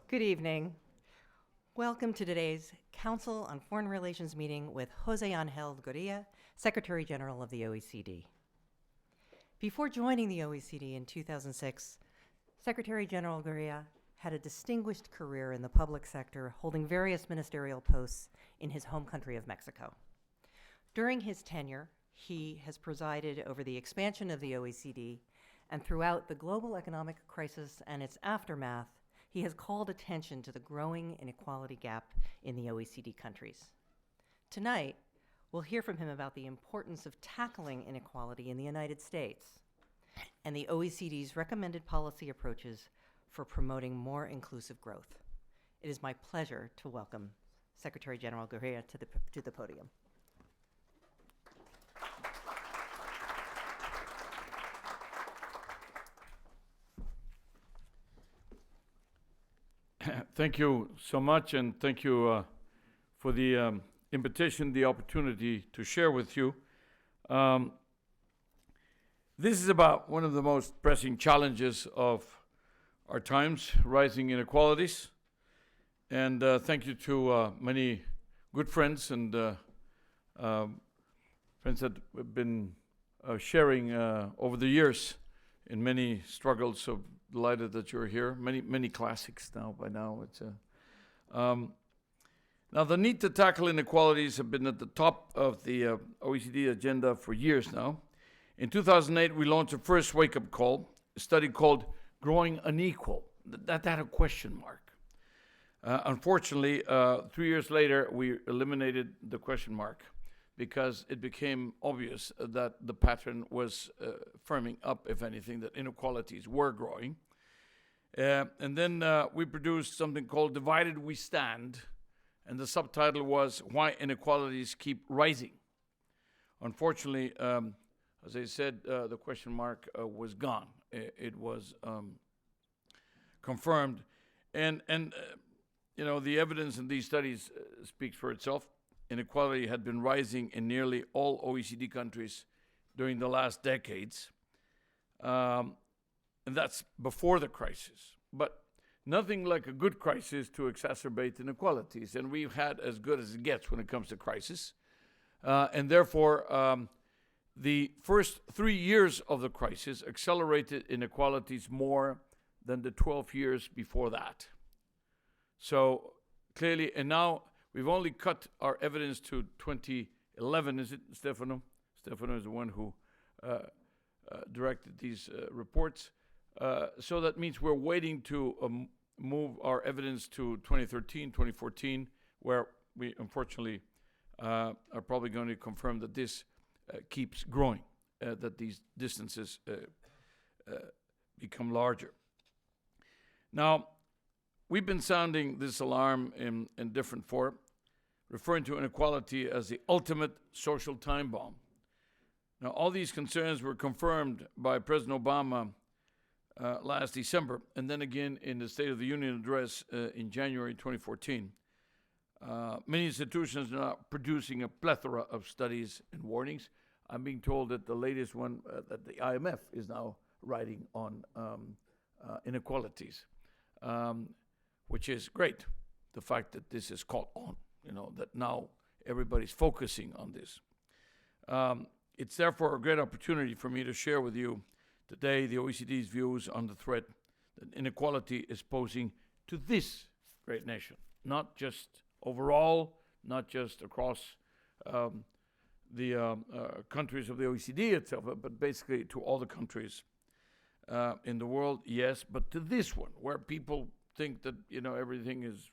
Good evening. Welcome to today's Council on Foreign Relations meeting with Jose Angel Gurria, Secretary General of the OECD. Before joining the OECD in 2006, Secretary General Gurria had a distinguished career in the public sector, holding various ministerial posts in his home country of Mexico. During his tenure, he has presided over the expansion of the OECD, and throughout the global economic crisis and its aftermath, he has called attention to the growing inequality gap in the OECD countries. Tonight, we'll hear from him about the importance of tackling inequality in the United States and the OECD's recommended policy approaches for promoting more inclusive growth. It is my pleasure to welcome Secretary General Gurria to the podium. Thank you so much, and thank you for the invitation, the opportunity to share with you. This is about one of the most pressing challenges of our times, rising inequalities. And thank you to many good friends and friends that have been sharing over the years in many struggles. So delighted that you're here. Many classics now. By now, it's now the need to tackle inequalities have been at the top of the OECD agenda for years now. In 2008, we launched a first wake-up call, a study called "Growing Unequal." That had a question mark. Unfortunately, 3 years later, we eliminated the question mark because it became obvious that the pattern was firming up, if anything, that inequalities were growing. And then we produced something called Divided We Stand, and the subtitle was Why Inequalities Keep Rising. Unfortunately, as I said, the question mark was gone. It was confirmed. And you know, the evidence in these studies speaks for itself. Inequality had been rising in nearly all OECD countries during the last decades. And that's before the crisis. But nothing like a good crisis to exacerbate inequalities. And we've had as good as it gets when it comes to crisis. And therefore, the first 3 years of the crisis accelerated inequalities more than the 12 years before that. So clearly, and now we've only cut our evidence to 2011, is it, Stefano? Stefano is the one who directed these reports. So that means we're waiting to move our evidence to 2013, 2014, where we unfortunately are probably going to confirm that this keeps growing, that these distances become larger. Now, we've been sounding this alarm in different form, referring to inequality as the ultimate social time bomb. Now, all these concerns were confirmed by President Obama last December, and then again in the State of the Union address in January 2014. Many institutions are now producing a plethora of studies and warnings. I'm being told that the latest one, that the IMF is now writing on inequalities, which is great. The fact that this is caught on, that now everybody's focusing on this. It's therefore a great opportunity for me to share with you today the OECD's views on the threat that inequality is posing to this great nation, not just overall, not just across the countries of the OECD itself, but basically to all the countries in the world, yes, but to this one, where people think that everything is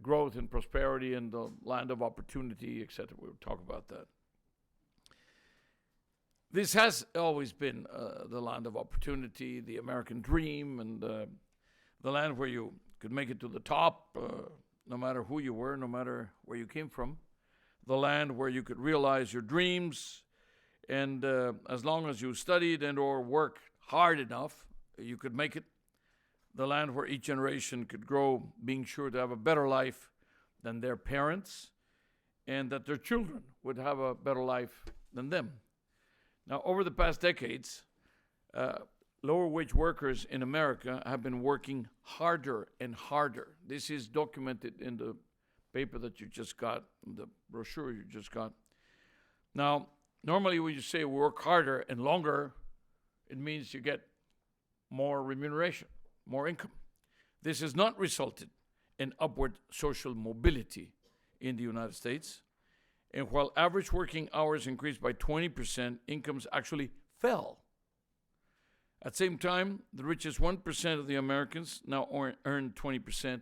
growth and prosperity and the land of opportunity, etc. We'll talk about that. This has always been the land of opportunity, the American dream, and the land where you could make it to the top, no matter who you were, no matter where you came from. The land where you could realize your dreams, and as long as you studied and or worked hard enough, you could make it. The land where each generation could grow, being sure to have a better life than their parents, and that their children would have a better life than them. Now, over the past decades, lower wage workers in America have been working harder and harder. This is documented in the paper that you just got, the brochure you just got. Now, normally when you say work harder and longer, it means you get more remuneration, more income. This has not resulted in upward social mobility in the United States. And while average working hours increased by 20%, incomes actually fell. At the same time, the richest 1% of the Americans now earn 20%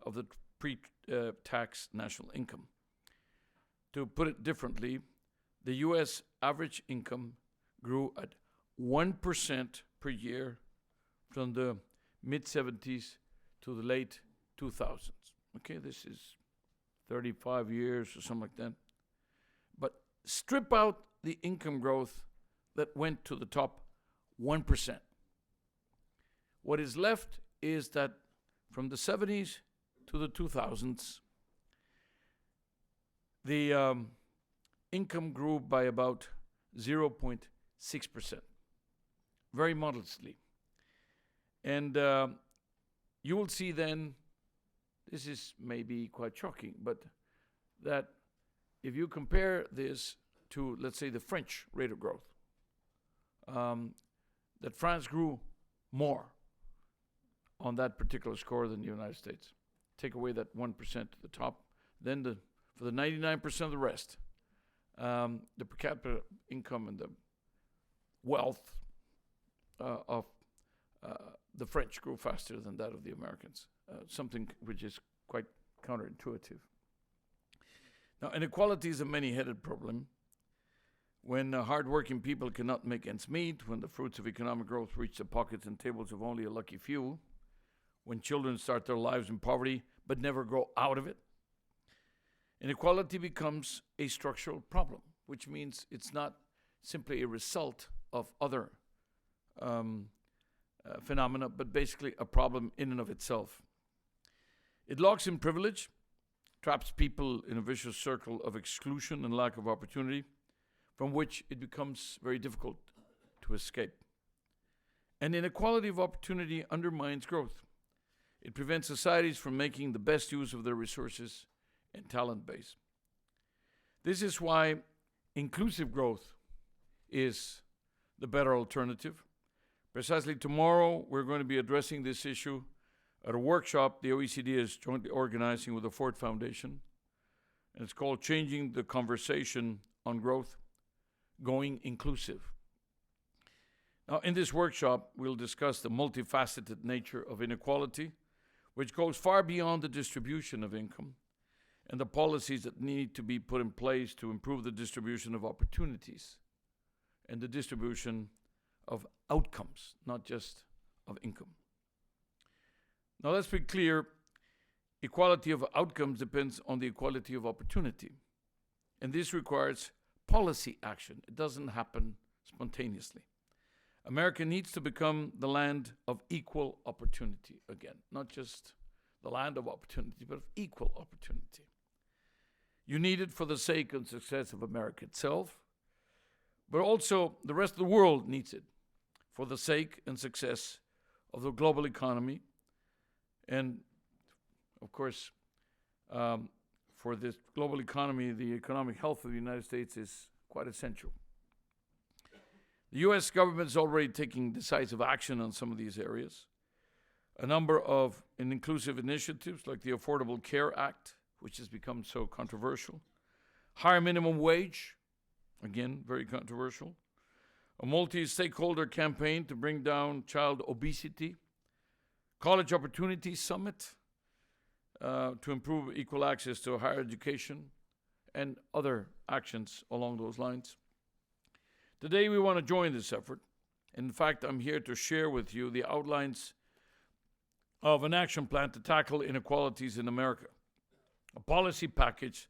of the pre-tax national income. To put it differently, the U.S. average income grew at 1% per year from the mid-70s to the late 2000s. Okay, this is 35 years or something like that. But strip out the income growth that went to the top 1%. What is left is that from the 70s to the 2000s, the income grew by about 0.6%, very modestly. And you will see then, this is maybe quite shocking, but that if you compare this to, let's say, the French rate of growth, that France grew more on that particular score than the United States. Take away that 1% to the top, then for the 99% of the rest, the per capita income and the wealth of the French grew faster than that of the Americans, something which is quite counterintuitive. Now, inequality is a many-headed problem. When hard-working people cannot make ends meet, when the fruits of economic growth reach the pockets and tables of only a lucky few, when children start their lives in poverty but never grow out of it, inequality becomes a structural problem, which means it's not simply a result of other phenomena, but basically a problem in and of itself. It locks in privilege, traps people in a vicious circle of exclusion and lack of opportunity, from which it becomes very difficult to escape. And inequality of opportunity undermines growth. It prevents societies from making the best use of their resources and talent base. This is why inclusive growth is the better alternative. Precisely tomorrow, we're going to be addressing this issue at a workshop the OECD is jointly organizing with the Ford Foundation. And it's called Changing the Conversation on Growth, Going Inclusive. Now, in this workshop, we'll discuss the multifaceted nature of inequality, which goes far beyond the distribution of income, and the policies that need to be put in place to improve the distribution of opportunities and the distribution of outcomes, not just of income. Now, let's be clear, equality of outcomes depends on the equality of opportunity, and this requires policy action. It doesn't happen spontaneously. America needs to become the land of equal opportunity again, not just the land of opportunity, but of equal opportunity. You need it for the sake and success of America itself, but also the rest of the world needs it for the sake and success of the global economy. And, of course, for this global economy, the economic health of the United States is quite essential. The U.S. government is already taking decisive action on some of these areas. A number of inclusive initiatives like the Affordable Care Act, which has become so controversial, higher minimum wage, again, very controversial, a multi-stakeholder campaign to bring down child obesity, College Opportunity Summit to improve equal access to higher education, and other actions along those lines. Today we want to join this effort. In fact, I'm here to share with you the outlines of an action plan to tackle inequalities in America, a policy package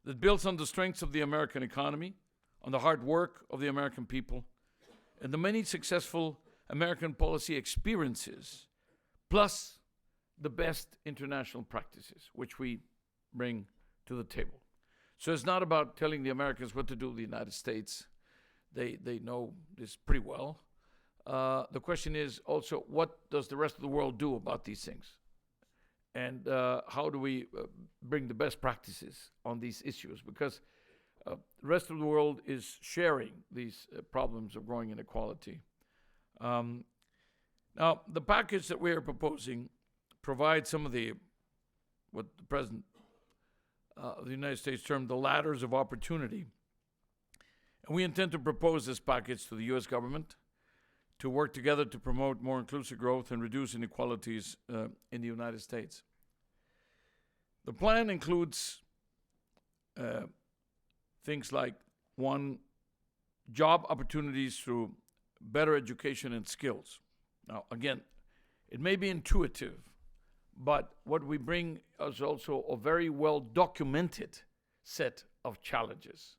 that builds on the strengths of the American economy, on the hard work of the American people, and the many successful American policy experiences, plus the best international practices, which we bring to the table. So it's not about telling the Americans what to do in the United States. They know this pretty well. the question is also, what does the rest of the world do about these things? And how do we bring the best practices on these issues? Because the rest of the world is sharing these problems of growing inequality. Now, the package that we are proposing provides some of what the President of the United States termed the ladders of opportunity. And we intend to propose this package to the U.S. government to work together to promote more inclusive growth and reduce inequalities in the United States. The plan includes things like, one, job opportunities through better education and skills. Now, again, it may be intuitive, but what we bring is also a very well documented set of challenges.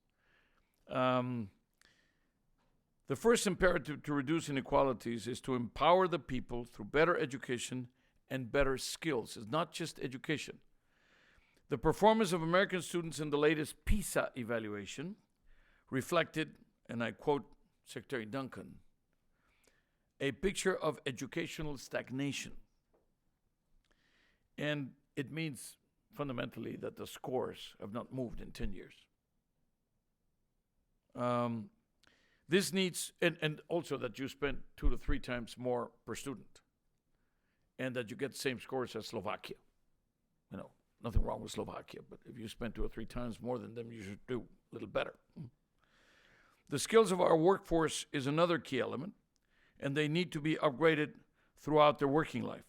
The first imperative to reduce inequalities is to empower the people through better education and better skills. It's not just education. The performance of American students in the latest PISA evaluation reflected, and I quote Secretary Duncan, a picture of educational stagnation. And it means fundamentally that the scores have not moved in 10 years. This needs, and also that you spend 2 to 3 times more per student, and that you get the same scores as Slovakia. You know, nothing wrong with Slovakia, but if you spend 2 or 3 times more than them, you should do a little better. The skills of our workforce is another key element, and they need to be upgraded throughout their working life.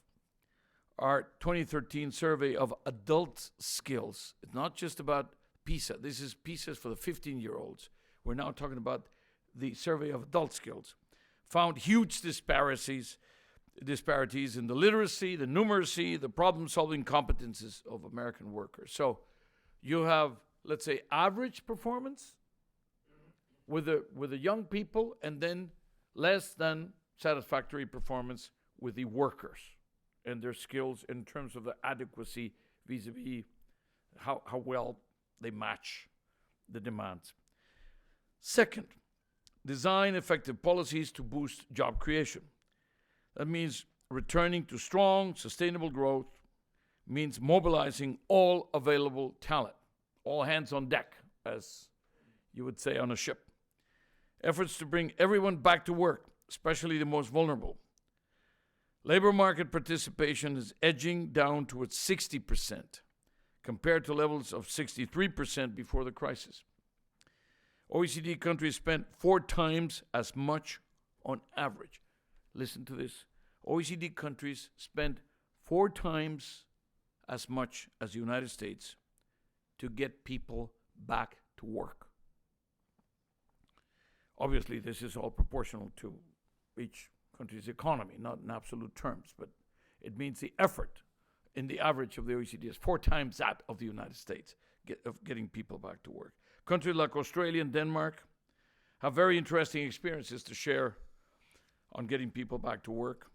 Our 2013 survey of adult skills, it's not just about PISA. This is PISA for the 15-year-olds. We're now talking about the survey of adult skills, found huge disparities in the literacy, the numeracy, the problem-solving competences of American workers. So you have, let's say, average performance with the young people, and then less than satisfactory performance with the workers and their skills in terms of the adequacy vis-a-vis how well they match the demands. Second, design effective policies to boost job creation. That means returning to strong, sustainable growth, means mobilizing all available talent, all hands on deck, as you would say on a ship. Efforts to bring everyone back to work, especially the most vulnerable. Labor market participation is edging down towards 60%, compared to levels of 63% before the crisis. OECD countries spent 4 times as much on average. Listen to this. OECD countries spent 4 times as much as the United States to get people back to work. Obviously, this is all proportional to each country's economy, not in absolute terms, but it means the effort in the average of the OECD is 4 times that of the United States of getting people back to work. Countries like Australia and Denmark have very interesting experiences to share on getting people back to work.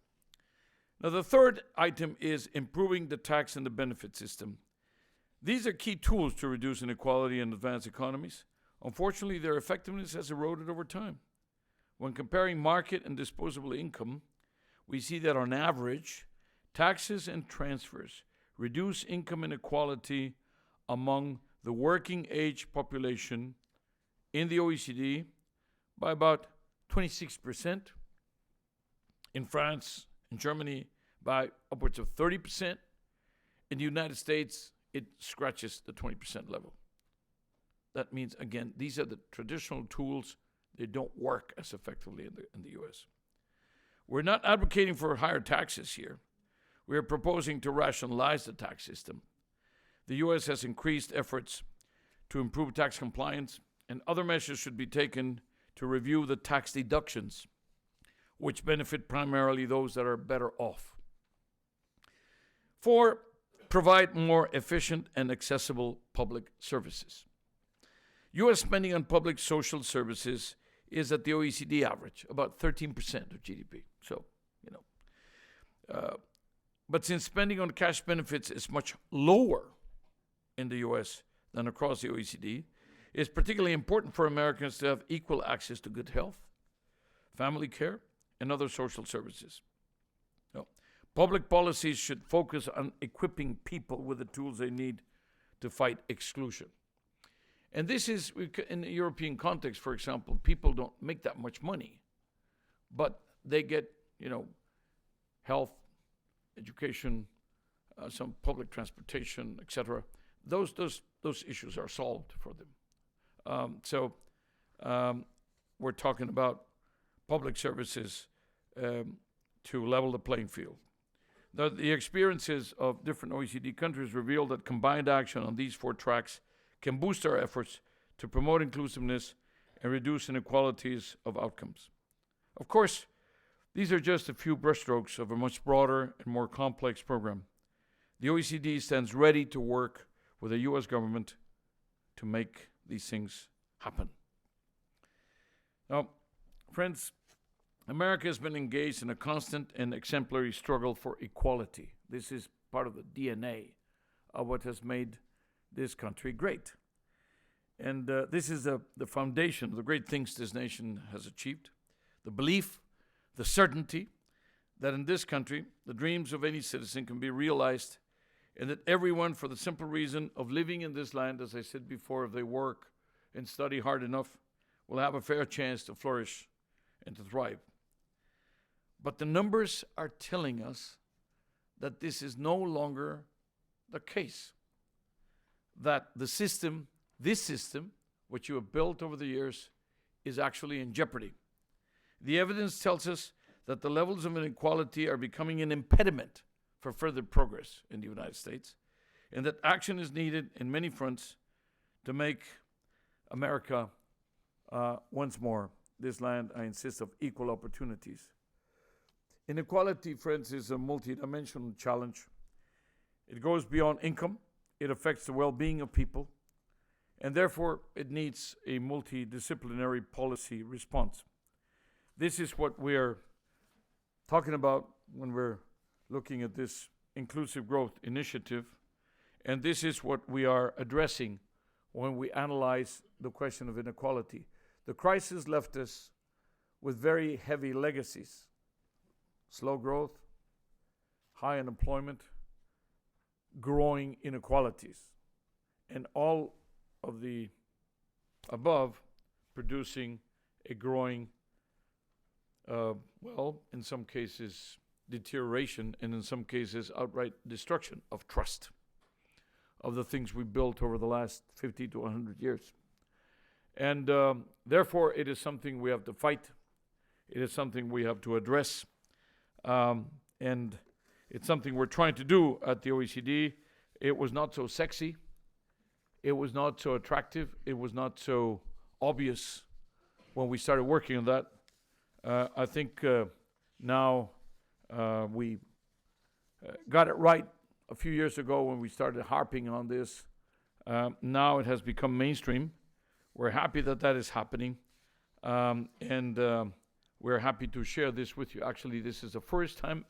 Now, the third item is improving the tax and the benefit system. These are key tools to reduce inequality in advanced economies. Unfortunately, their effectiveness has eroded over time. When comparing market and disposable income, we see that on average, taxes and transfers reduce income inequality among the working age population in the OECD by about 26%, in France and Germany by upwards of 30%. In the United States, it scratches the 20% level. That means, again, these are the traditional tools. They don't work as effectively in the US. We're not advocating for higher taxes here. We are proposing to rationalize the tax system. The US has increased efforts to improve tax compliance, and other measures should be taken to review the tax deductions, which benefit primarily those that are better off. 4, provide more efficient and accessible public services. U.S. spending on public social services is at the OECD average, about 13% of GDP. So, but since spending on cash benefits is much lower in the U.S. than across the OECD, it's particularly important for Americans to have equal access to good health, family care, and other social services. No. Public policies should focus on equipping people with the tools they need to fight exclusion. And this is, in the European context, for example, people don't make that much money, but they get, health, education, some public transportation, etc. Those issues are solved for them. We're talking about public services to level the playing field. The experiences of different OECD countries reveal that combined action on these 4 tracks can boost our efforts to promote inclusiveness and reduce inequalities of outcomes. Of course, these are just a few brushstrokes of a much broader and more complex program. The OECD stands ready to work with the US government to make these things happen. Now, friends, America has been engaged in a constant and exemplary struggle for equality. This is part of the DNA of what has made this country great. And this is the foundation of the great things this nation has achieved. The belief, the certainty that in this country, the dreams of any citizen can be realized, and that everyone, for the simple reason of living in this land, as I said before, if they work and study hard enough, will have a fair chance to flourish and to thrive. But the numbers are telling us that this is no longer the case. That this system, which you have built over the years, is actually in jeopardy. The evidence tells us that the levels of inequality are becoming an impediment for further progress in the United States, and that action is needed in many fronts to make America, once more, this land, I insist, of equal opportunities. Inequality, friends, is a multidimensional challenge. It goes beyond income. It affects the well-being of people, and therefore it needs a multidisciplinary policy response. This is what we're talking about when we're looking at this inclusive growth initiative, and this is what we are addressing when we analyze the question of inequality. The crisis left us with very heavy legacies: slow growth, high unemployment, growing inequalities, and all of the above producing a growing, in some cases, deterioration, and in some cases, outright destruction of trust of the things we built over the last 50 to 100 years. And therefore, it is something we have to fight. It is something we have to address. And it's something we're trying to do at the OECD. It was not so sexy. It was not so attractive. It was not so obvious when we started working on that. I think now we got it right a few years ago when we started harping on this. Now it has become mainstream. We're happy that that is happening. And we're happy to share this with you. Actually, this is the first time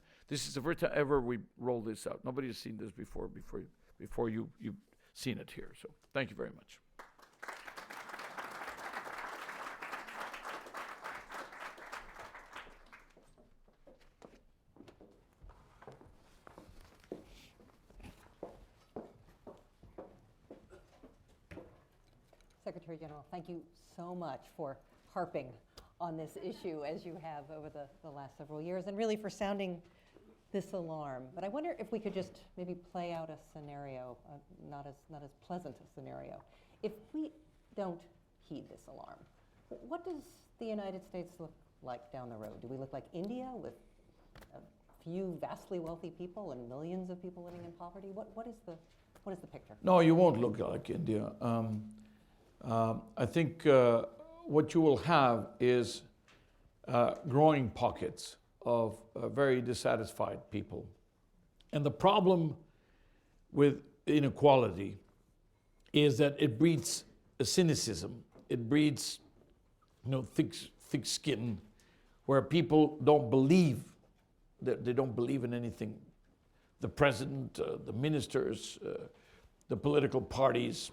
ever we roll this out. Nobody has seen this before you've seen it here. So thank you very much. Secretary General, thank you so much for harping on this issue as you have over the last several years, and really for sounding this alarm. But I wonder if we could just maybe play out a scenario, not as pleasant a scenario. If we don't heed this alarm, what does the United States look like down the road? Do we look like India with a few vastly wealthy people and millions of people living in poverty? What is the picture? No, you won't look like India. I think what you will have is growing pockets of very dissatisfied people. And the problem with inequality is that it breeds a cynicism. It breeds, thick skin, where people don't believe, that they don't believe in anything. The president, the ministers, the political parties,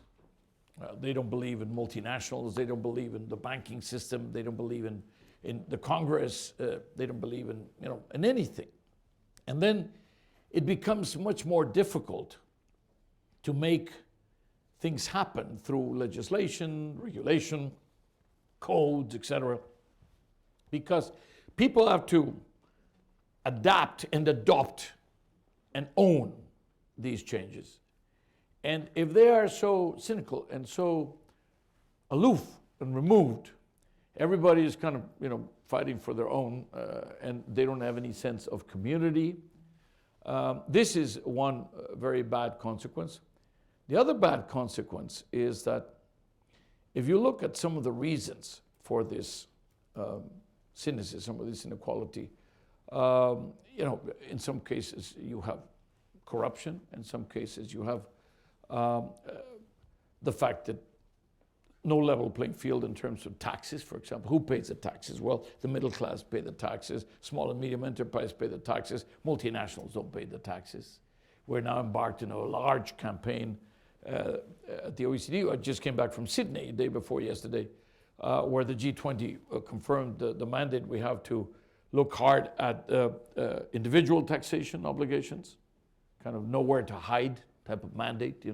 they don't believe in multinationals. They don't believe in the banking system. They don't believe in in the Congress. They don't believe in, in anything. And then it becomes much more difficult to make things happen through legislation, regulation, codes, etc. Because people have to adapt and adopt and own these changes. And if they are so cynical and so aloof and removed, everybody is kind of, fighting for their own, and they don't have any sense of community. This is one very bad consequence. The other bad consequence is that if you look at some of the reasons for this cynicism or this inequality, in some cases you have corruption, in some cases you have the fact that no level playing field in terms of taxes, for example. Who pays the taxes? Well, the middle class pay the taxes, small and medium enterprise pay the taxes, multinationals don't pay the taxes. We're now embarked in a large campaign at the OECD. I just came back from Sydney the day before yesterday, where the G20 confirmed the mandate we have to look hard at individual taxation obligations, kind of nowhere to hide type of mandate,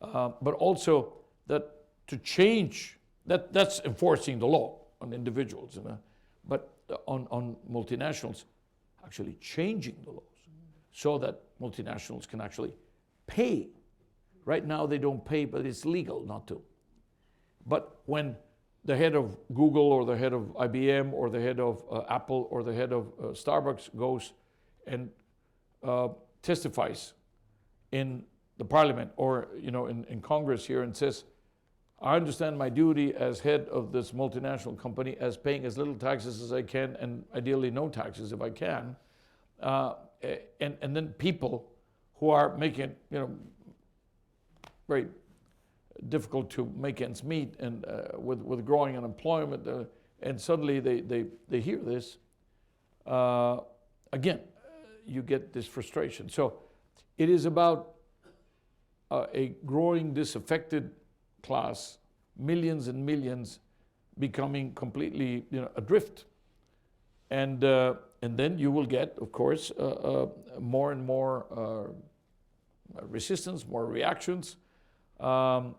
but also that to change, that's enforcing the law on individuals, but on multinationals, actually changing the laws so that multinationals can actually pay. Right now they don't pay, but it's legal not to. But when the head of Google or the head of IBM or the head of Apple or the head of Starbucks goes and testifies in the parliament or in Congress here and says, I understand my duty as head of this multinational company as paying as little taxes as I can and ideally no taxes if I can. And then people who are making it very difficult to make ends meet and with growing unemployment and suddenly they hear this, again, you get this frustration. So it is about a growing disaffected class, millions and millions becoming completely adrift. And then you will get, of course, more and more resistance, more reactions. No,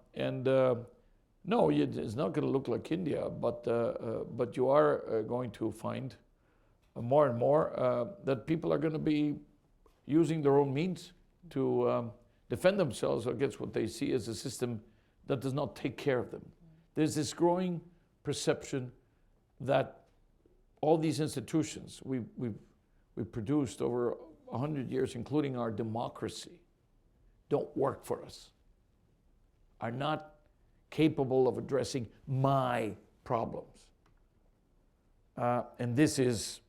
it's not going to look like India, but you are going to find more and more that people are going to be using their own means to defend themselves against what they see as a system that does not take care of them. There's this growing perception that all these institutions we've produced over 100 years, including our democracy, don't work for us, are not capable of addressing my problems. And this is,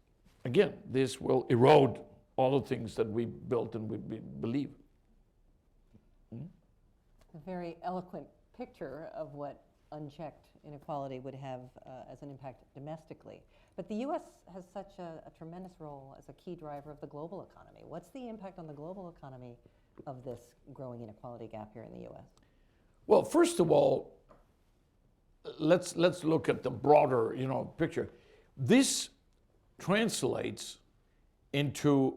again, this will erode all the things that we built and we believe. A very eloquent picture of what unchecked inequality would have as an impact domestically. But the U.S. has such a tremendous role as a key driver of the global economy. What's the impact on the global economy of this growing inequality gap here in the U.S.? Well, first of all, let's look at the broader, picture. This translates into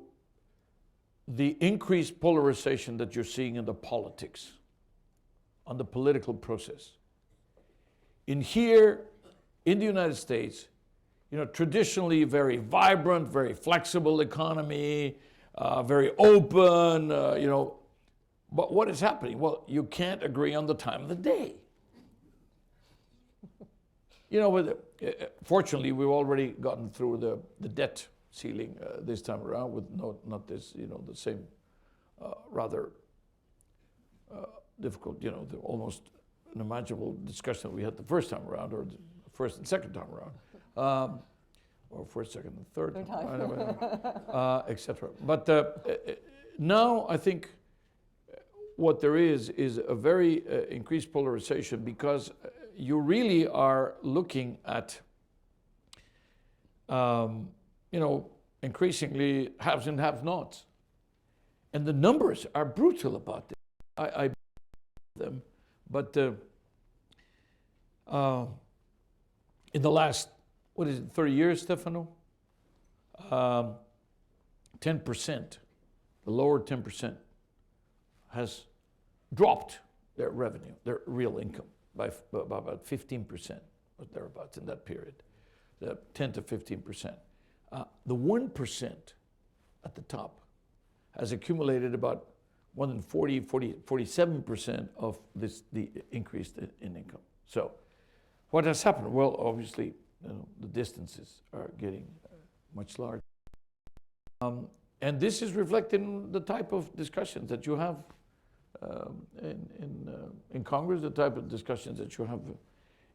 the increased polarization that you're seeing in the politics, on the political process. In here, in the United States, traditionally very vibrant, very flexible economy, very open, but what is happening? Well, you can't agree on the time of the day. Fortunately, we've already gotten through the debt ceiling this time around with not this, the same rather difficult, the almost unimaginable discussion that we had the first time around, or the first and second time around, or first, second, and third time, etc. But now I think what there is a very increased polarization, because you really are looking at, increasingly haves and have-nots. And the numbers are brutal about this. I them, but in the last what is it, 30 years, Stefano? 10%, the lower 10% has dropped their revenue, their real income, by about 15%, or thereabouts in that period, the 10 to 15%. The 1% at the top has accumulated about more than 47% of the increase in income. So what has happened? Well, obviously, the distances are getting much larger. And this is reflected in the type of discussions that you have in Congress, the type of discussions that you have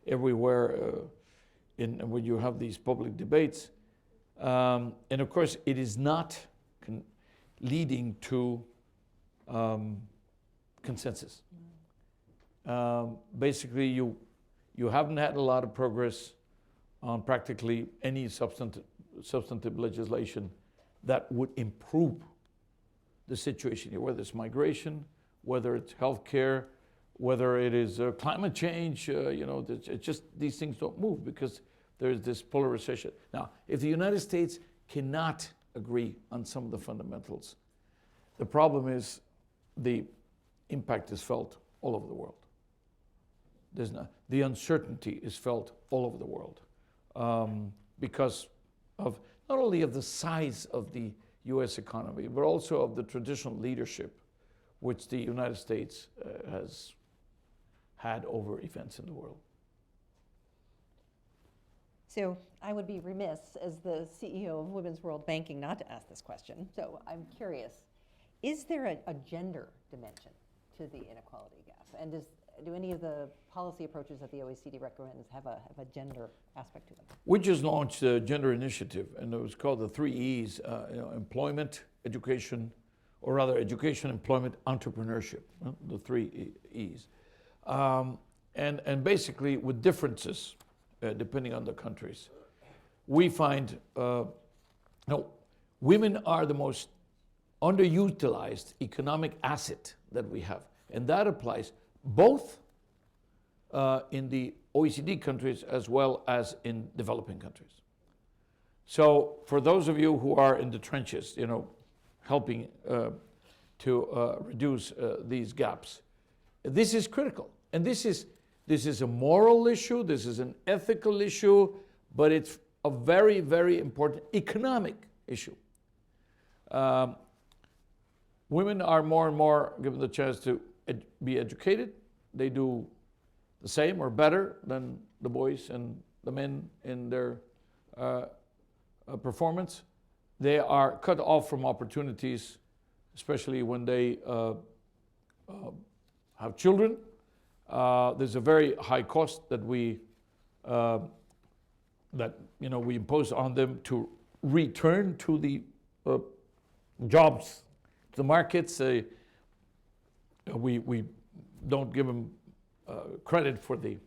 everywhere when you have these public debates. And of course, it is not leading to consensus. Basically, you haven't had a lot of progress on practically any substantive legislation that would improve the situation here, whether it's migration, whether it's healthcare, whether it is climate change. It's just these things don't move because there's this polarization. Now, if the United States cannot agree on some of the fundamentals, the problem is the impact is felt all over the world. The uncertainty is felt all over the world because of not only of the size of the U.S. economy, but also of the traditional leadership which the United States has had over events in the world. So I would be remiss as the CEO of Women's World Banking not to ask this question. So I'm curious, is there a gender dimension to the inequality gap? And do any of the policy approaches that the OECD recommends have a gender aspect to them? We just launched a gender initiative, and it was called the 3 E's, employment, education, or rather education, employment, entrepreneurship, the 3 E's. And basically with differences, depending on the countries. We find women are the most underutilized economic asset that we have. And that applies both in the OECD countries as well as in developing countries. So for those of you who are in the trenches, helping to reduce these gaps, this is critical. And this is a moral issue, this is an ethical issue, but it's a very, very important economic issue. Women are more and more given the chance to be educated. They do the same or better than the boys and the men in their performance. They are cut off from opportunities, especially when they have children. There's a very high cost that we impose on them to return to the jobs, to the markets. We don't give them credit for the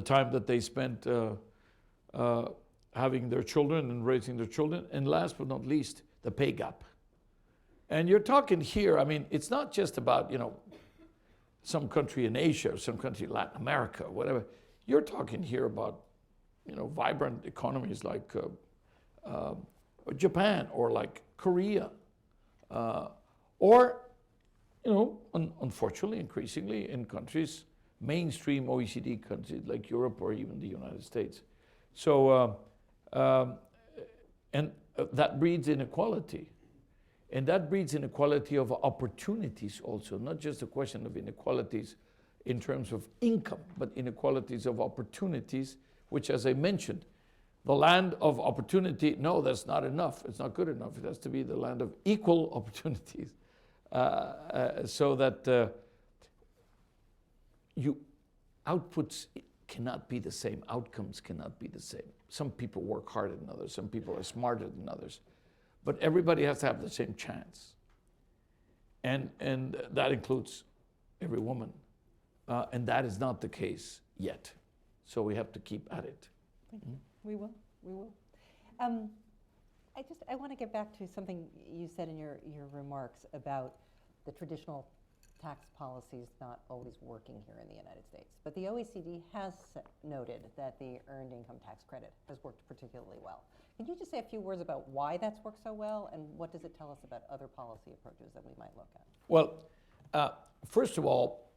time that they spent having their children and raising their children. And last but not least, the pay gap. And you're talking here, it's not just about, some country in Asia or some country in Latin America, whatever. You're talking here about, vibrant economies like Japan or like Korea, or, unfortunately, increasingly in countries, mainstream OECD countries like Europe or even the United States. So, and that breeds inequality. And that breeds inequality of opportunities also, not just a question of inequalities in terms of income, but inequalities of opportunities, which, as I mentioned, the land of opportunity, no, that's not enough. It's not good enough. It has to be the land of equal opportunities so that outputs cannot be the same, outcomes cannot be the same. Some people work harder than others, some people are smarter than others. But everybody has to have the same chance. And that includes every woman. And that is not the case yet. So we have to keep at it. Mm-hmm. We will. I want to get back to something you said in your remarks about the traditional tax policy is not always working here in the United States. But the OECD has noted that the earned income tax credit has worked particularly well. Can you just say a few words about why that's worked so well, and what does it tell us about other policy approaches that we might look at? Well, first of all,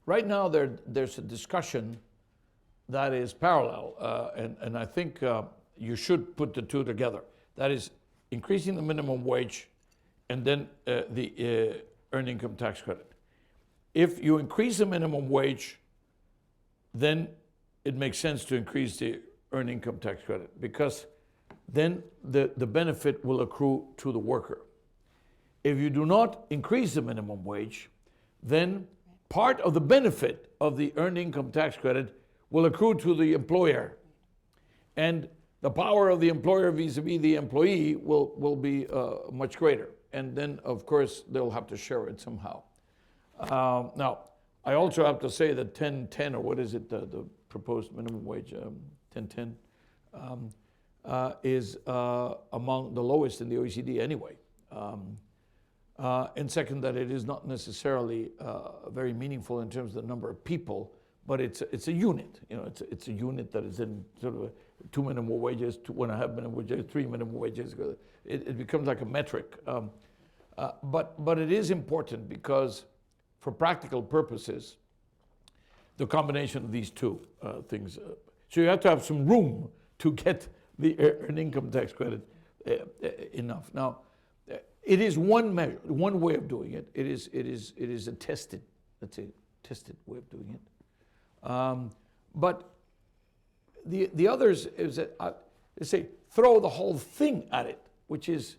right now there's a discussion that is parallel, and I think you should put the two together. That is increasing the minimum wage and then the earned income tax credit. If you increase the minimum wage, then it makes sense to increase the earned income tax credit, because then the benefit will accrue to the worker. If you do not increase the minimum wage, then part of the benefit of the earned income tax credit will accrue to the employer. And the power of the employer vis-a-vis the employee will be much greater. And then, of course, they'll have to share it somehow. Now, I also have to say that 1010, or what is it, the proposed minimum wage, 1010, is among the lowest in the OECD anyway. And second, that it is not necessarily very meaningful in terms of the number of people, but it's a unit. You know, it's a unit that is in sort of 2 minimum wages, 2.5 minimum wages, 3 minimum wages. It becomes like a metric. But it is important because, for practical purposes, the combination of these two things. So you have to have some room to get the earned income tax credit enough. Now, it is one measure, one way of doing it. It is a tested, let's say, tested way of doing it. But the others is that they say throw the whole thing at it, which is,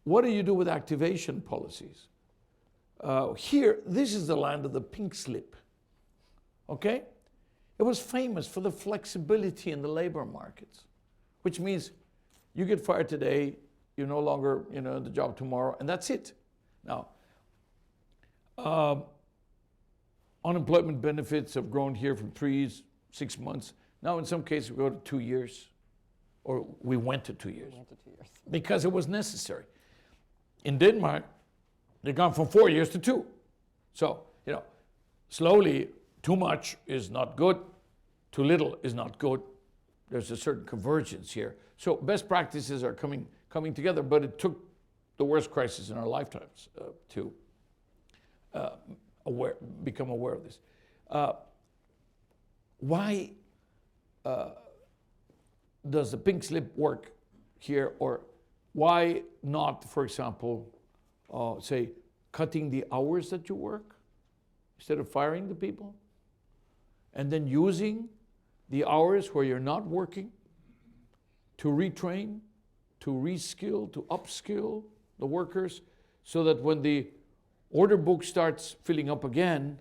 what do you do with activation policies? Here, this is the land of the pink slip. Okay? It was famous for the flexibility in the labor markets, which means you get fired today, you're no longer the job tomorrow, and that's it. Now, unemployment benefits have grown here from 6 months. Now, in some cases, we go to 2 years, or we went to 2 years. Because it was necessary. In Denmark, they've gone from 4 years to 2. So, slowly, too much is not good, too little is not good. There's a certain convergence here. So best practices are coming together, but it took the worst crisis in our lifetimes to become aware of this. Why does the pink slip work here, or why not, for example, say, cutting the hours that you work instead of firing the people, and then using the hours where you're not working to retrain, to reskill, to upskill the workers, so that when the order book starts filling up again,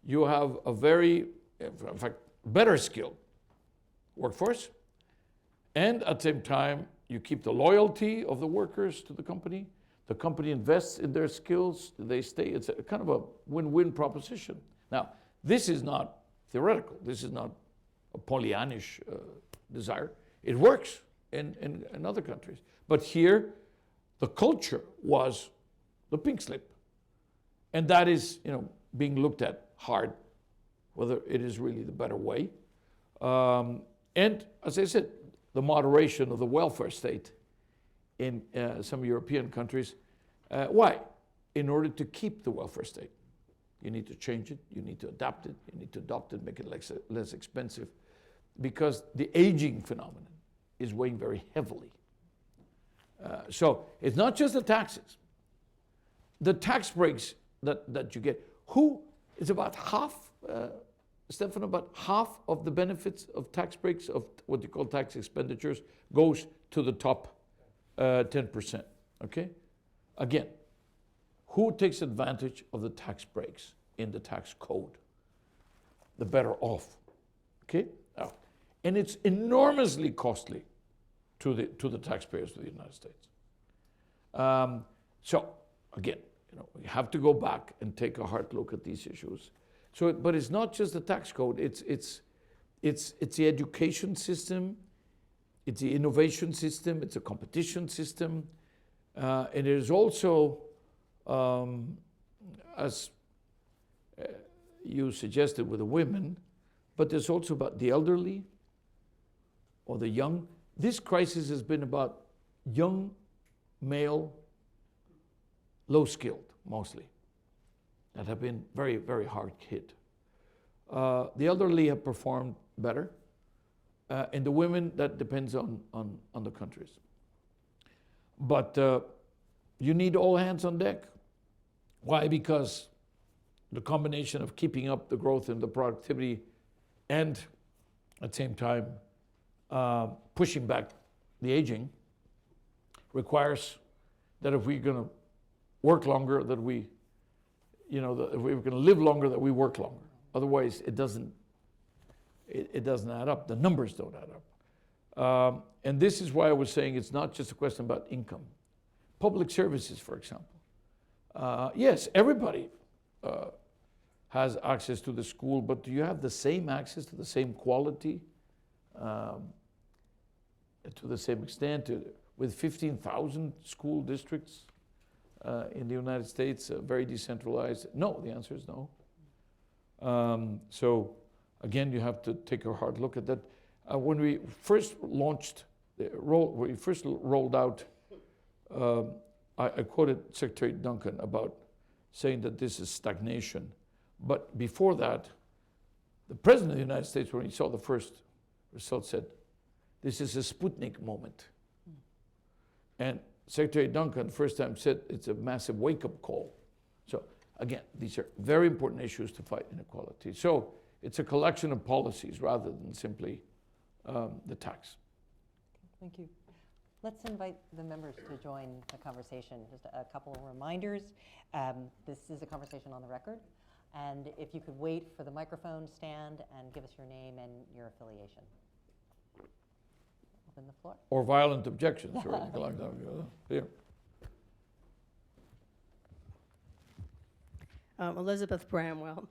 you have a very, in fact, better skilled workforce, and at the same time, you keep the loyalty of the workers to the company invests in their skills, they stay. It's a kind of a win-win proposition. Now, this is not theoretical. This is not a Pollyannish desire. It works in other countries. But here, the culture was the pink slip. And that is, being looked at hard, whether it is really the better way. And as I said, the moderation of the welfare state in some European countries. Why? In order to keep the welfare state. You need to change it, you need to adapt it, you need to adopt it, make it less expensive, because the aging phenomenon is weighing very heavily. So it's not just the taxes. The tax breaks that you get, it's about half, Stefan, about half of the benefits of tax breaks, of what you call tax expenditures, goes to the top 10%, okay? Again, who takes advantage of the tax breaks in the tax code? The better off, okay? Now, and it's enormously costly to the taxpayers of the United States. So, again, we have to go back and take a hard look at these issues. So, but it's not just the tax code, it's the education system, it's the innovation system, it's a competition system, and it is also as you suggested with the women, but there's also about the elderly or the young. This crisis has been about young, male, low-skilled, mostly, that have been very, very hard hit. The elderly have performed better, and the women, that depends on the countries. But you need all hands on deck. Why? Because the combination of keeping up the growth and the productivity and at the same time pushing back the aging requires that if we're going to work longer, that we, that if we're going to live longer, that we work longer. Otherwise, it doesn't add up. The numbers don't add up. And this is why I was saying it's not just a question about income. Public services, for example. Yes, everybody has access to the school, but do you have the same access to the same quality, to the same extent, with 15,000 school districts in the United States, very decentralized? No, the answer is no. So again, you have to take a hard look at that. When we first rolled out, I quoted Secretary Duncan about saying that this is stagnation. But before that, the President of the United States, when he saw the first result, said, this is a Sputnik moment. And Secretary Duncan, first time, said it's a massive wake-up call. So again, these are very important issues to fight inequality. So it's a collection of policies rather than simply the tax. Thank you. Let's invite the members to join the conversation. Just a couple of reminders. This is a conversation on the record. And if you could wait for the microphone stand and give us your name and your affiliation. Open the floor. Or violent objections. Here. Elizabeth Bramwell.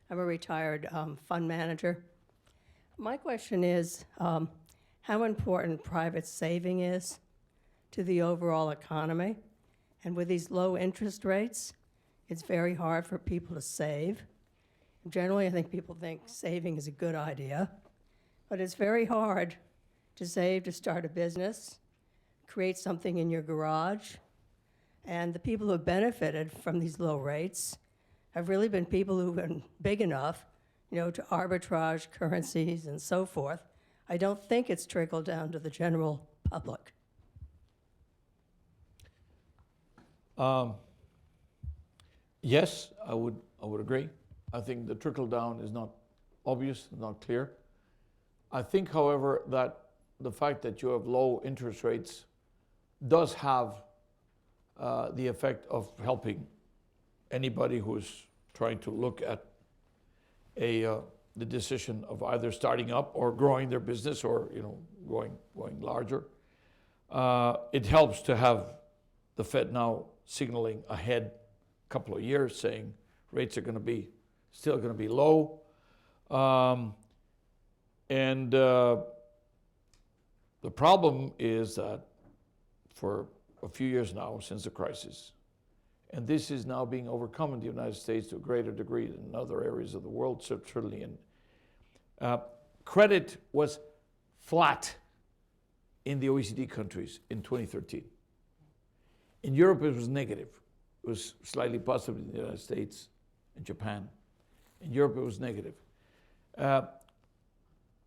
I'm a retired fund manager. My question is how important private saving is to the overall economy. And with these low interest rates, it's very hard for people to save. Generally, I think people think saving is a good idea, but it's very hard to save to start a business, create something in your garage. And the people who have benefited from these low rates have really been people who've been big enough, to arbitrage currencies and so forth. I don't think it's trickled down to the general public. Yes, I would agree. I think the trickle down is not obvious, not clear. I think, however, that the fact that you have low interest rates does have the effect of helping anybody who's trying to look at the decision of either starting up or growing their business or going larger. It helps to have the Fed now signaling ahead a couple of years, saying rates are still going to be low, and the problem is that for a few years now since the crisis, and this is now being overcome in the United States to a greater degree than in other areas of the world, certainly credit was flat in the OECD countries in 2013. In Europe, it was negative. It was slightly positive in the United States and Japan. In Europe, it was negative.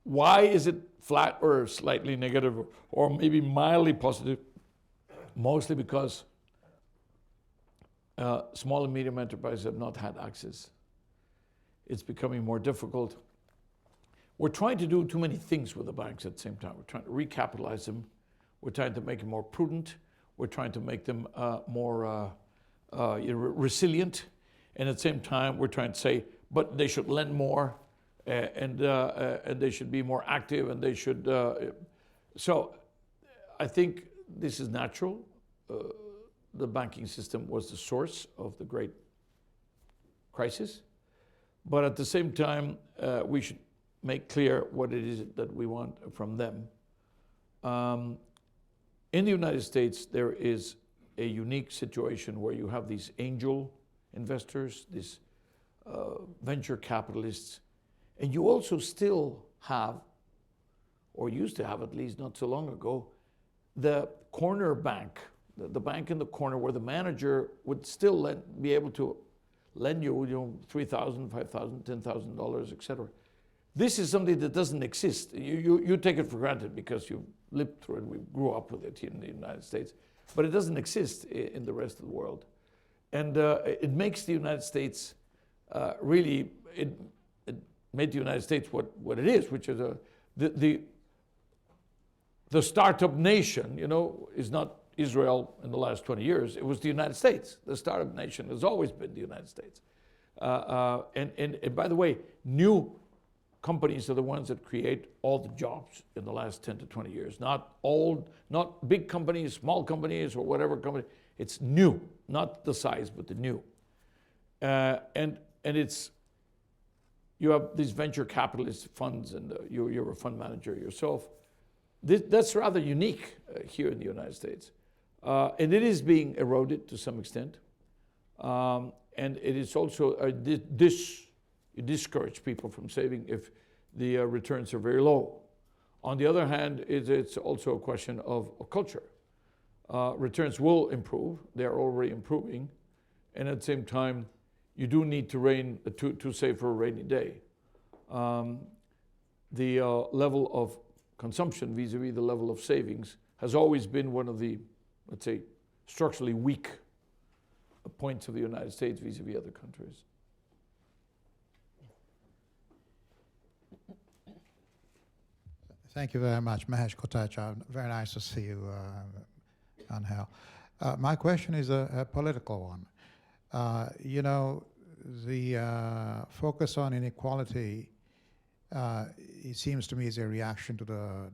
Why is it flat or slightly negative or maybe mildly positive? Mostly because small and medium enterprises have not had access. It's becoming more difficult. We're trying to do too many things with the banks at the same time. We're trying to recapitalize them. We're trying to make them more prudent. We're trying to make them more resilient. And at the same time, we're trying to say, but they should lend more, and they should be more active, and they should. So I think this is natural. The banking system was the source of the great crisis. But at the same time, we should make clear what it is that we want from them. In the United States, there is a unique situation where you have these angel investors, these venture capitalists, and you also still have, or used to have at least not so long ago, the corner bank, the bank in the corner where the manager would still be able to lend you, $3,000, $5,000, $10,000, etc. This is something that doesn't exist. You take it for granted because you lived through it. We grew up with it here in the United States, but it doesn't exist in the rest of the world, and it makes the United States really. It made the United States what it is, which is the startup nation. Is not Israel in the last 20 years. It was the United States. The startup nation has always been the United States. And by the way, new companies are the ones that create all the jobs in the last 10 to 20 years. Not big companies, small companies, or whatever company. It's new, not the size, but the new. And it's, you have these venture capitalist funds, and you're a fund manager yourself. That's rather unique here in the United States. And it is being eroded to some extent. And it is also, you discourage people from saving if the returns are very low. On the other hand, it's also a question of culture. Returns will improve. They're already improving. And at the same time, you do need to save for a rainy day. The level of consumption vis-a-vis the level of savings has always been one of the, let's say, structurally weak points of the United States vis-a-vis other countries. Thank you very much, Mahesh Kotecha. Very nice to see you, Angel. My question is a political one. The focus on inequality, it seems to me, is a reaction to the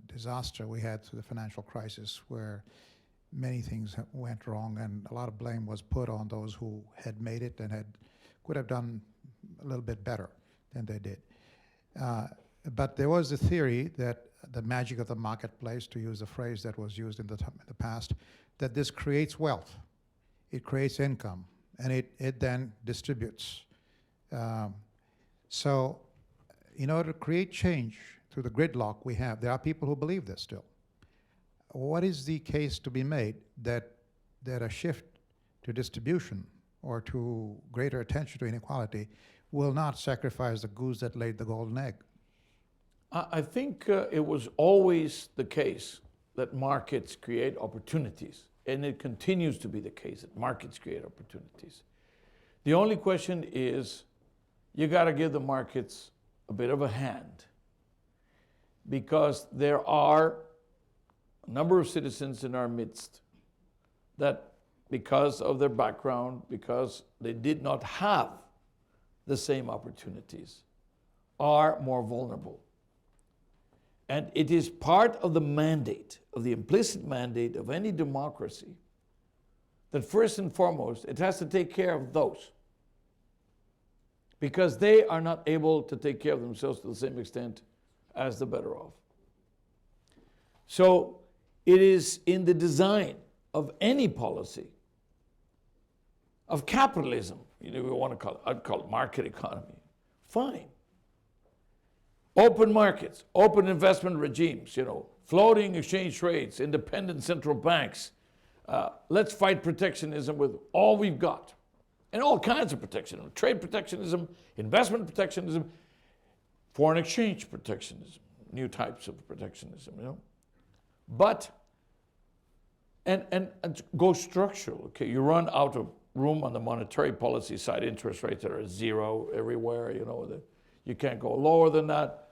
disaster we had through the financial crisis, where many things went wrong and a lot of blame was put on those who had made it and could have done a little bit better than they did. But there was a theory that the magic of the marketplace, to use a phrase that was used in the past, that this creates wealth, it creates income, and it then distributes. So in order to create change through the gridlock we have, there are people who believe this still. What is the case to be made that a shift to distribution or to greater attention to inequality will not sacrifice the goose that laid the golden egg? I think it was always the case that markets create opportunities, and it continues to be the case that markets create opportunities. The only question is, you got to give the markets a bit of a hand, because there are a number of citizens in our midst that, because of their background, because they did not have the same opportunities, are more vulnerable. And it is part of the mandate, of the implicit mandate of any democracy, that first and foremost, it has to take care of those, because they are not able to take care of themselves to the same extent as the better off. So it is in the design of any policy, of capitalism, we want to call it, I'd call it market economy, fine. Open markets, open investment regimes, floating exchange rates, independent central banks. Let's fight protectionism with all we've got. And all kinds of protectionism, trade protectionism, investment protectionism, foreign exchange protectionism, new types of protectionism, But, and go structural, okay? You run out of room on the monetary policy side, interest rates that are zero everywhere, you can't go lower than that.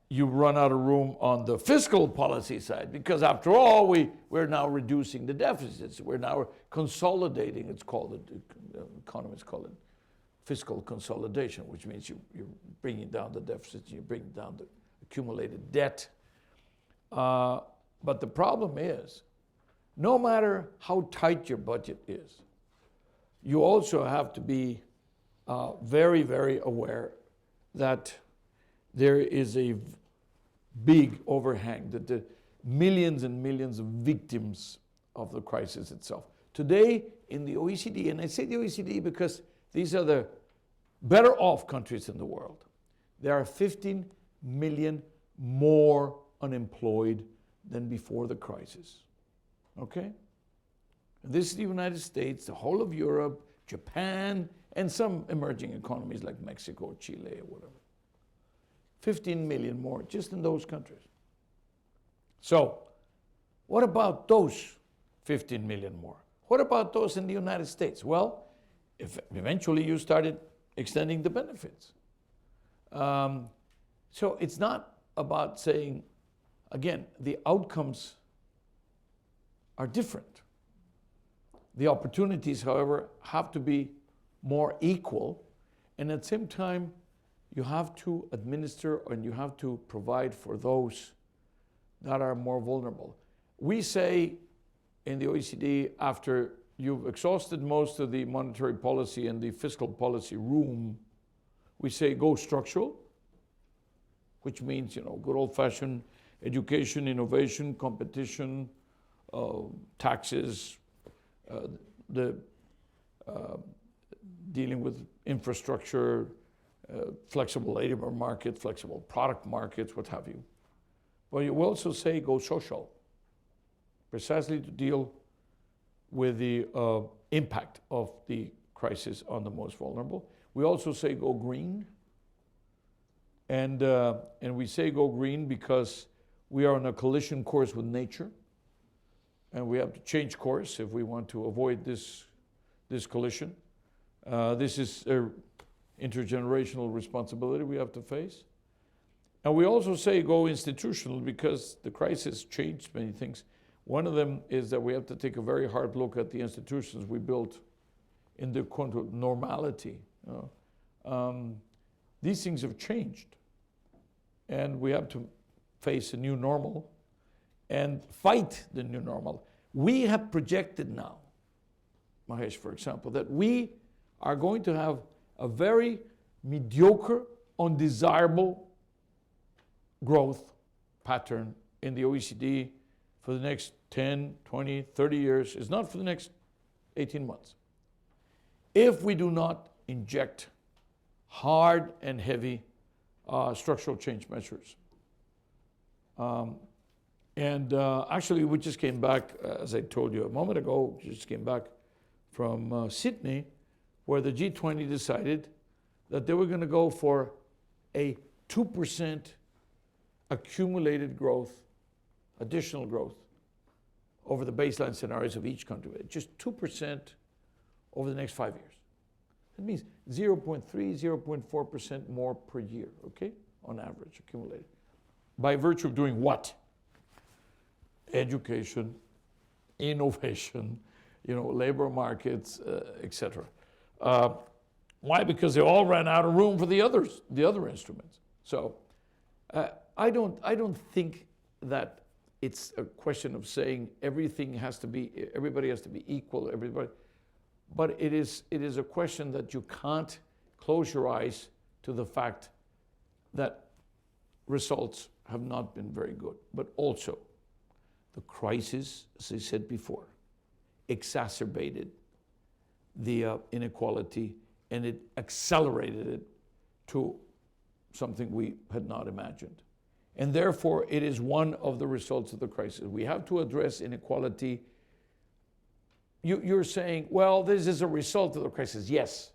You run out of room on the fiscal policy side, because after all, we're now reducing the deficits. We're now consolidating, economists call it fiscal consolidation, which means you're bringing down the deficits, you're bringing down the accumulated debt. But the problem is, no matter how tight your budget is, you also have to be very, very aware that there is a big overhang, that the millions and millions of victims of the crisis itself. Today in the OECD, and I say the OECD because these are the better off countries in the world, there are 15 million more unemployed than before the crisis. Okay? And this is the United States, the whole of Europe, Japan, and some emerging economies like Mexico, Chile, or whatever. 15 million more just in those countries. So, what about those 15 million more? What about those in the United States? Well, if eventually you started extending the benefits. So it's not about saying, again, the outcomes are different. The opportunities, however, have to be more equal, and at the same time, you have to administer and you have to provide for those that are more vulnerable. We say in the OECD, after you've exhausted most of the monetary policy and the fiscal policy room, we say go structural, which means, good old-fashioned education, innovation, competition, taxes, dealing with infrastructure, flexible labor market, flexible product markets, what have you. But you also say go social, precisely to deal with the impact of the crisis on the most vulnerable. We also say go green, and we say go green because we are on a collision course with nature, and we have to change course if we want to avoid this collision. This is an intergenerational responsibility we have to face. And we also say go institutional because the crisis changed many things. One of them is that we have to take a very hard look at the institutions we built in the quote normality. These things have changed, and we have to face a new normal and fight the new normal. We have projected now, Mahesh, for example, that we are going to have a very mediocre, undesirable growth pattern in the OECD for the next 10, 20, 30 years. It's not for the next 18 months. If we do not inject hard and heavy structural change measures. Actually, we just came back, as I told you a moment ago, just came back from Sydney, where the G20 decided that they were going to go for a 2% accumulated growth, additional growth, over the baseline scenarios of each country. Just 2% over the next 5 years. That means 0.3, 0.4% more per year, okay? On average, accumulated. By virtue of doing what? Education, innovation, labor markets, etc. Why? Because they all ran out of room for the other instruments. So I don't think that it's a question of saying everybody has to be equal, everybody. But it is a question that you can't close your eyes to the fact that results have not been very good. But also, the crisis, as I said before, exacerbated the inequality, and it accelerated it to something we had not imagined. And therefore, it is one of the results of the crisis. We have to address inequality. You're saying, well, this is a result of the crisis. Yes,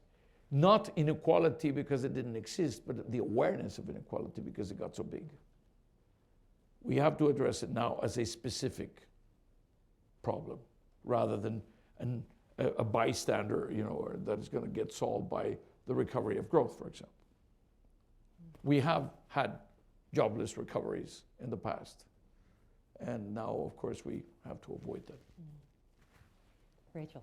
not inequality because it didn't exist, but the awareness of inequality because it got so big. We have to address it now as a specific problem rather than a bystander, or that is going to get solved by the recovery of growth, for example. We have had jobless recoveries in the past, and now, of course, we have to avoid that. Rachel.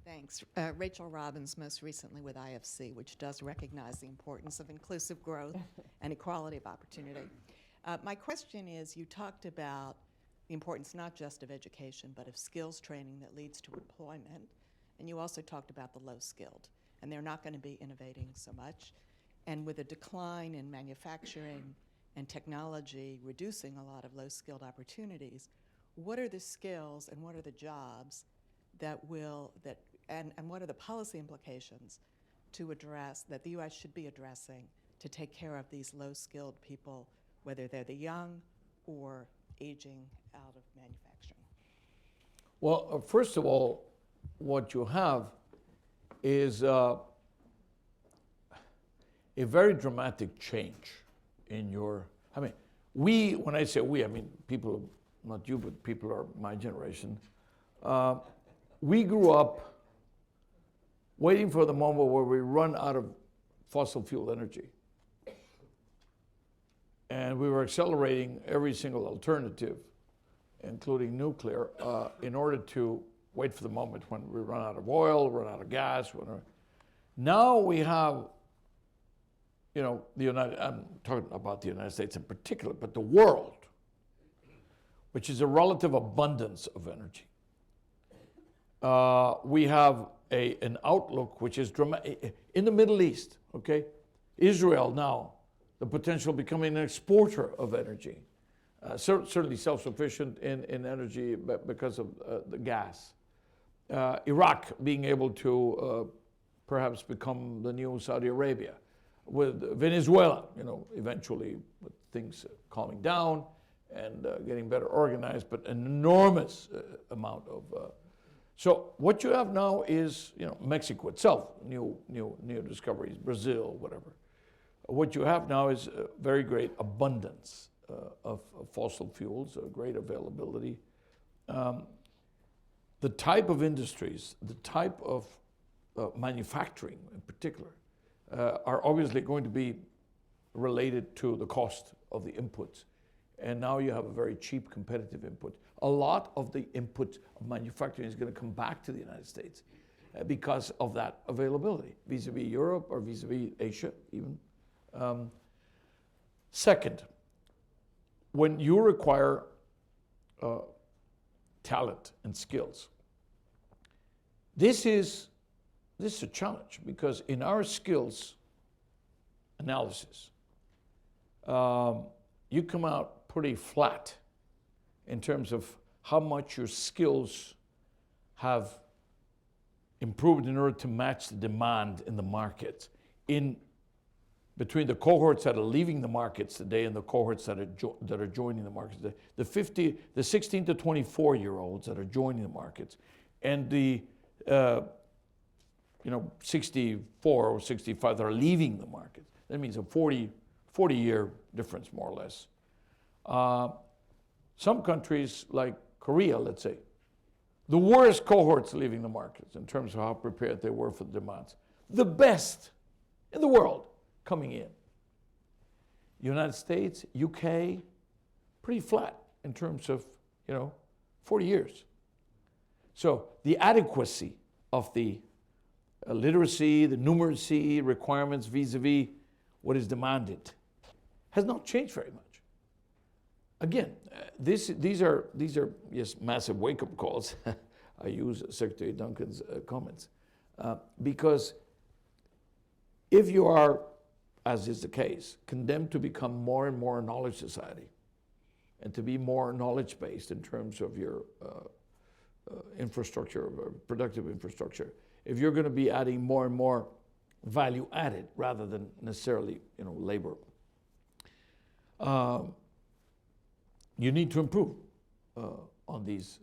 Thanks. Rachel Robbins, most recently with IFC, which does recognize the importance of inclusive growth and equality of opportunity. My question is, you talked about the importance not just of education, but of skills training that leads to employment, and you also talked about the low-skilled, and they're not going to be innovating so much. And with a decline in manufacturing and technology reducing a lot of low-skilled opportunities, what are the skills and what are the jobs that and what are the policy implications to address, that the U.S. should be addressing to take care of these low-skilled people, whether they're the young or aging out of manufacturing? Well, first of all, what you have is a very dramatic change in your, I mean, when I say we, I mean people, not you, but people are my generation. We grew up waiting for the moment where we run out of fossil fuel energy. And we were accelerating every single alternative, including nuclear, in order to wait for the moment when we run out of oil, run out of gas. Now we have, I'm talking about the United States in particular, but the world, which is a relative abundance of energy. We have an outlook which is dramatic. In the Middle East, okay? Israel now, the potential of becoming an exporter of energy. Certainly self-sufficient in energy because of the gas. Iraq being able to perhaps become the new Saudi Arabia. With Venezuela, eventually with things calming down and getting better organized, but an enormous amount of. So what you have now is, Mexico itself, new discoveries, Brazil, whatever. What you have now is a very great abundance of fossil fuels, a great availability. The type of industries, the type of manufacturing in particular, are obviously going to be related to the cost of the inputs. And now you have a very cheap competitive input. A lot of the input of manufacturing is going to come back to the United States because of that availability, vis-a-vis Europe or vis-a-vis Asia even. Second, when you require talent and skills, this is a challenge because in our skills analysis, you come out pretty flat in terms of how much your skills have improved in order to match the demand in the market. Between the cohorts that are leaving the markets today and the cohorts that are joining the markets today, the 16 to 24-year-olds that are joining the markets, and the 64 or 65 that are leaving the market. That means a 40-year difference, more or less. Some countries like Korea, let's say, the worst cohorts leaving the markets in terms of how prepared they were for the demands. The best in the world coming in. United States, UK, pretty flat in terms of, 40 years. So the adequacy of the literacy, the numeracy requirements vis-a-vis what is demanded has not changed very much. Again, these are yes, massive wake-up calls. I use Secretary Duncan's comments because if you are, as is the case, condemned to become more and more a knowledge society and to be more knowledge-based in terms of your infrastructure, productive infrastructure, if you're going to be adding more and more value added rather than necessarily labor, you need to improve on these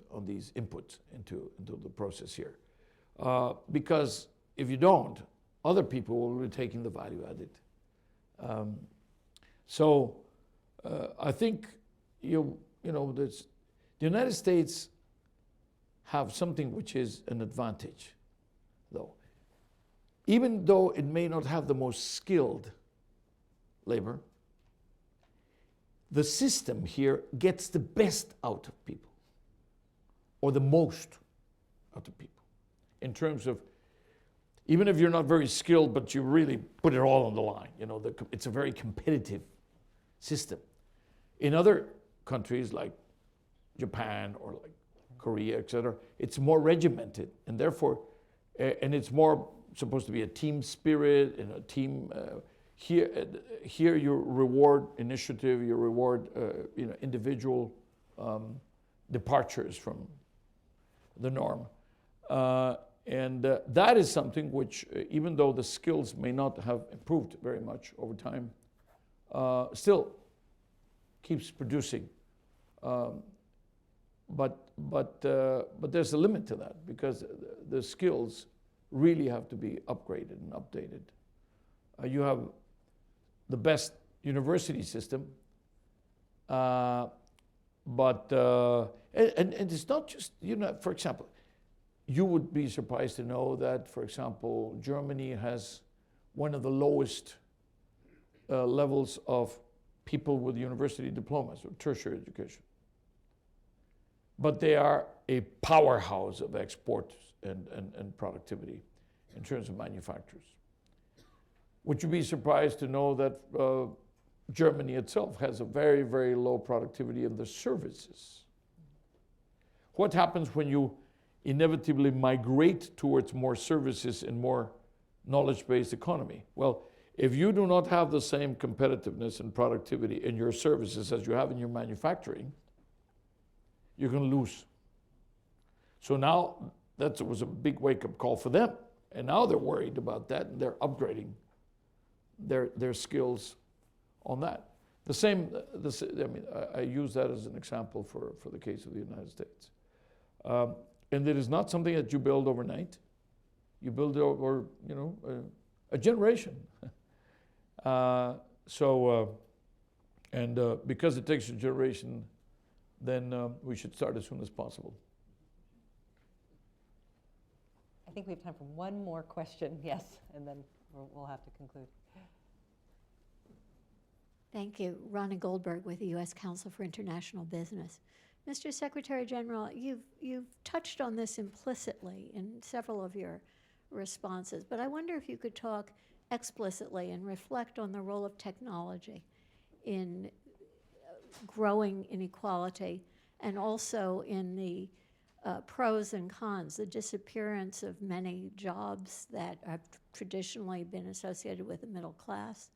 inputs into the process here, because if you don't, other people will be taking the value added. So I think the United States have something which is an advantage, though. Even though it may not have the most skilled labor, the system here gets the best out of people, or the most out of people, in terms of, even if you're not very skilled, but you really put it all on the line. It's a very competitive system. In other countries like Japan or like Korea, etc., it's more regimented, and therefore, and it's more supposed to be a team spirit and a team. Here you reward initiative, you reward individual departures from the norm. And that is something which, even though the skills may not have improved very much over time, still keeps producing. But there's a limit to that, because the skills really have to be upgraded and updated. You have the best university system, but it's not just, for example, you would be surprised to know that, for example, Germany has one of the lowest levels of people with university diplomas or tertiary education. But they are a powerhouse of export and productivity in terms of manufacturers. Would you be surprised to know that Germany itself has a very, very low productivity in the services? What happens when you inevitably migrate towards more services and more knowledge-based economy? Well, if you do not have the same competitiveness and productivity in your services as you have in your manufacturing, you're going to lose. So now that was a big wake-up call for them. And now they're worried about that, and they're upgrading their skills on that. I use that as an example for the case of the United States. And it is not something that you build overnight. You build it over, a generation. Because it takes a generation, then we should start as soon as possible. I think we have time for one more question, yes, and then we'll have to conclude. Thank you. Ronna Goldberg with the U.S. Council for International Business. Mr. Secretary General, you've touched on this implicitly in several of your responses, but I wonder if you could talk explicitly and reflect on the role of technology in growing inequality, and also in the pros and cons, the disappearance of many jobs that have traditionally been associated with the middle class,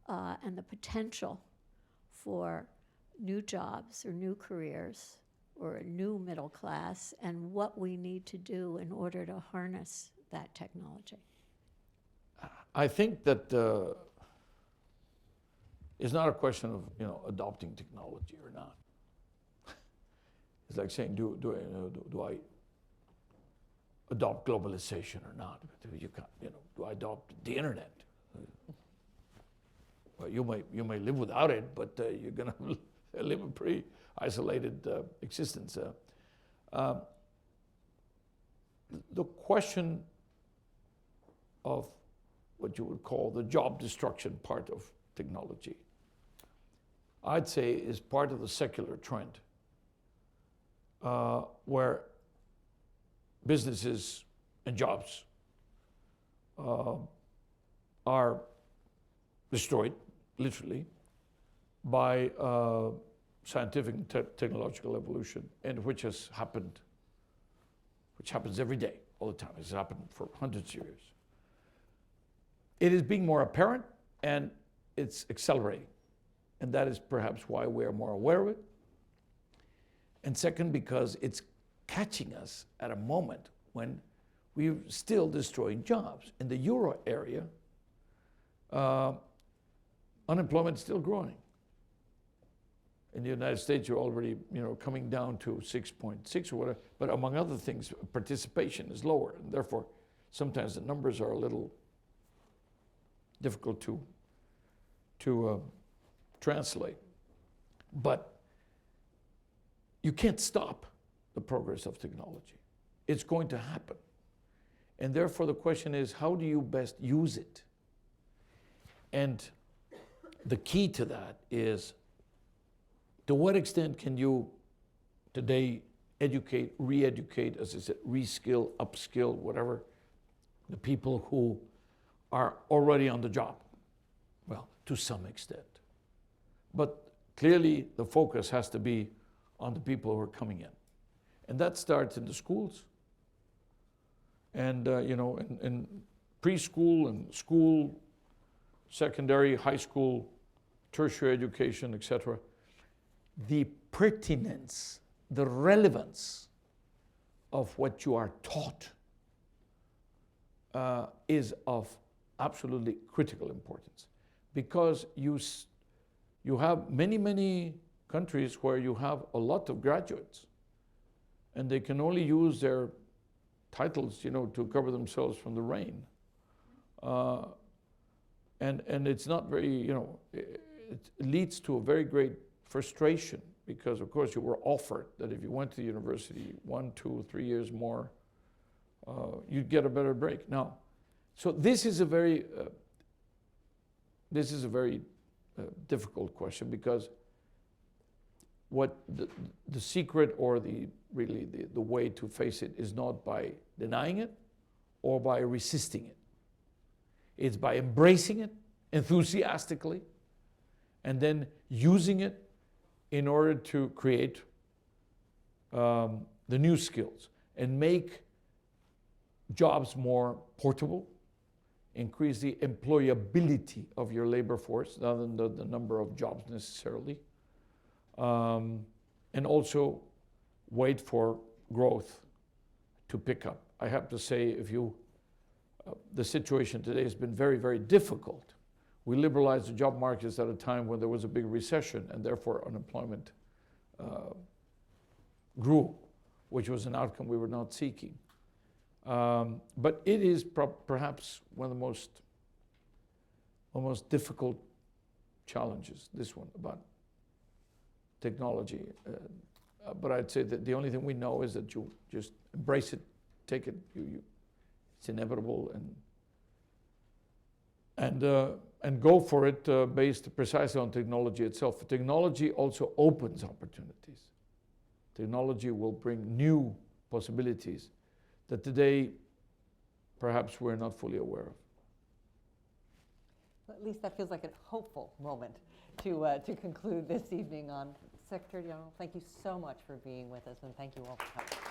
and the potential for new jobs or new careers or a new middle class, and what we need to do in order to harness that technology. I think that it's not a question of adopting technology or not. It's like saying, do I adopt globalization or not? You can't, do I adopt the internet? Well, you may live without it, but you're going to live a pretty isolated existence. The question of what you would call the job destruction part of technology, I'd say, is part of the secular trend, where businesses and jobs are destroyed, literally, by scientific and technological evolution, and which happens every day, all the time. It's happened for hundreds of years. It is being more apparent, and it's accelerating. And that is perhaps why we are more aware of it. And second, because it's catching us at a moment when we're still destroying jobs. In the euro area, unemployment is still growing. In the United States, you're already coming down to 6.6 or whatever. But among other things, participation is lower, and therefore sometimes the numbers are a little difficult to translate. But you can't stop the progress of technology. It's going to happen. And therefore the question is, how do you best use it? And the key to that is, to what extent can you today educate, re-educate, as I said, reskill, upskill, whatever, the people who are already on the job? Well, to some extent. But clearly the focus has to be on the people who are coming in. And that starts in the schools. And, in preschool and school, secondary, high school, tertiary education, etc. The pertinence the relevance of what you are taught is of absolutely critical importance, because you have many countries where you have a lot of graduates, and they can only use their titles, to cover themselves from the rain, and it's not very, it leads to a very great frustration, because of course you were offered that if you went to the university 1, 2, 3 years more, you'd get a better break. Now, so this is a very difficult question, because what the secret, or the way to face it, is not by denying it or by resisting it. It's by embracing it enthusiastically and then using it in order to create the new skills and make jobs more portable, increase the employability of your labor force, rather than the number of jobs necessarily, and also wait for growth to pick up. I have to say, the situation today has been very, very difficult. We liberalized the job markets at a time when there was a big recession, and therefore unemployment grew, which was an outcome we were not seeking. But it is perhaps one of the most difficult challenges, this one, about technology. But I'd say that the only thing we know is that you just embrace it, take it. It's inevitable, and go for it based precisely on technology itself. Technology also opens opportunities. Technology will bring new possibilities that today perhaps we're not fully aware of. At least that feels like a hopeful moment to conclude this evening on. Secretary General, thank you so much for being with us, and thank you all for coming.